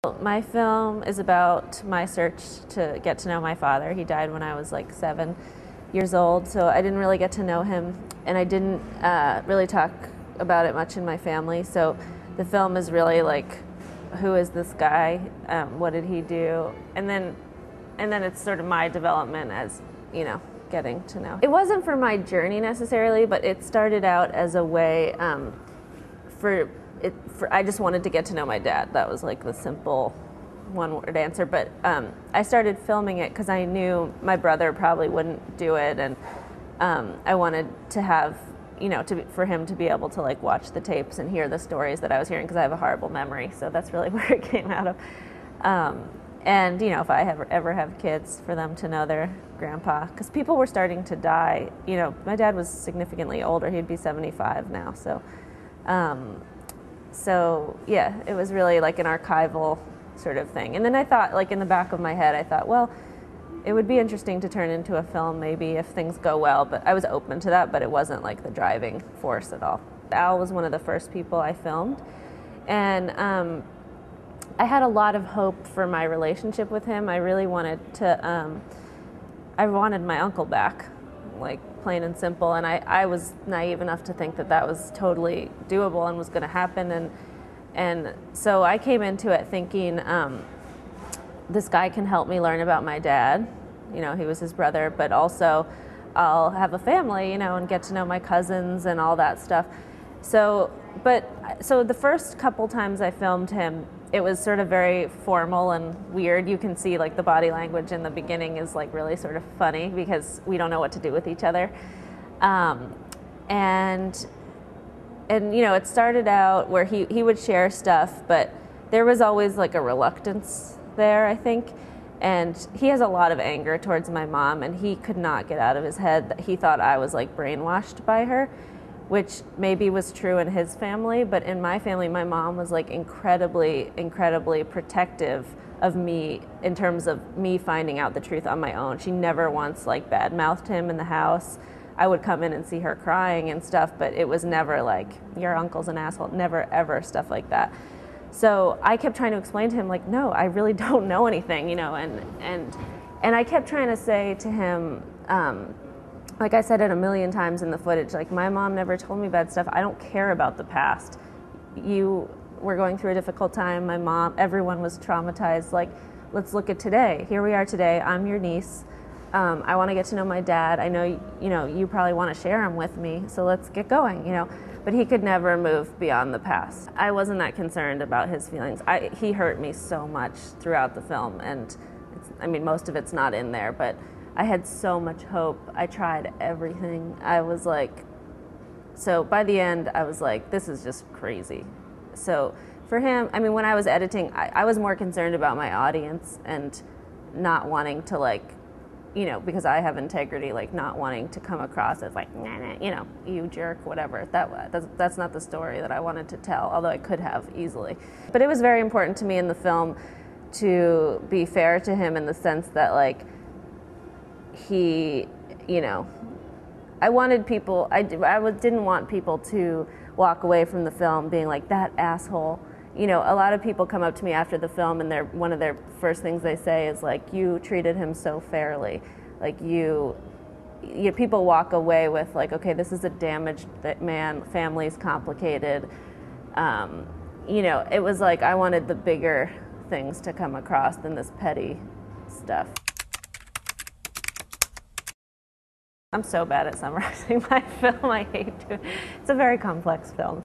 My film is about my search to get to know my father. He died when I was like 7 years old, so I didn't really get to know him, and I didn't really talk about it much in my family. So the film is really like, who is this guy? What did he do? And then it's sort of my development as, getting to know. It wasn't for my journey necessarily, but it started out as a way I just wanted to get to know my dad. That was like the simple one-word answer. But I started filming it because I knew my brother probably wouldn't do it, and I wanted to have, for him to be able to like watch the tapes and hear the stories that I was hearing, because I have a horrible memory. So that's really where it came out of. And if I ever have kids, for them to know their grandpa, because people were starting to die. My dad was significantly older. He'd be 75 now. So yeah, it was really like an archival sort of thing. And then I thought, like in the back of my head, I thought, well, it would be interesting to turn into a film maybe if things go well. But I was open to that, but it wasn't like the driving force at all. Al was one of the first people I filmed, and I had a lot of hope for my relationship with him. I really wanted I wanted my uncle back, like plain and simple, and I was naive enough to think that was totally doable and was going to happen, and so I came into it thinking, this guy can help me learn about my dad. He was his brother, but also I'll have a family, and get to know my cousins and all that stuff. So the first couple times I filmed him, it was sort of very formal and weird. You can see like the body language in the beginning is like really sort of funny because we don't know what to do with each other. And it started out where he would share stuff, but there was always like a reluctance there, I think. And he has a lot of anger towards my mom, and he could not get out of his head that he thought I was like brainwashed by her, which maybe was true in his family, but in my family, my mom was like incredibly, incredibly protective of me in terms of me finding out the truth on my own. She never once like badmouthed him in the house. I would come in and see her crying and stuff, but it was never like, your uncle's an asshole, never ever stuff like that. So I kept trying to explain to him, like, no, I really don't know anything, and I kept trying to say to him, like I said it a million times in the footage, like, my mom never told me bad stuff. I don't care about the past. You were going through a difficult time. My mom, everyone was traumatized. Like, let's look at today. Here we are today. I'm your niece. I want to get to know my dad. I know, you probably want to share him with me, so let's get going, But he could never move beyond the past. I wasn't that concerned about his feelings. He hurt me so much throughout the film, and most of it's not in there, but I had so much hope. I tried everything. I was like, so by the end, I was like, this is just crazy. So for him, when I was editing, I was more concerned about my audience and not wanting to like, because I have integrity, like not wanting to come across as like, nah, you jerk, whatever. That's not the story that I wanted to tell, although I could have easily. But it was very important to me in the film to be fair to him in the sense that like, he, I wanted people, I didn't want people to walk away from the film being like, that asshole. A lot of people come up to me after the film, and one of their first things they say is like, you treated him so fairly. Like people walk away with like, okay, this is a damaged man, family's complicated. It was like, I wanted the bigger things to come across than this petty stuff. I'm so bad at summarizing my film. I hate to. It's a very complex film.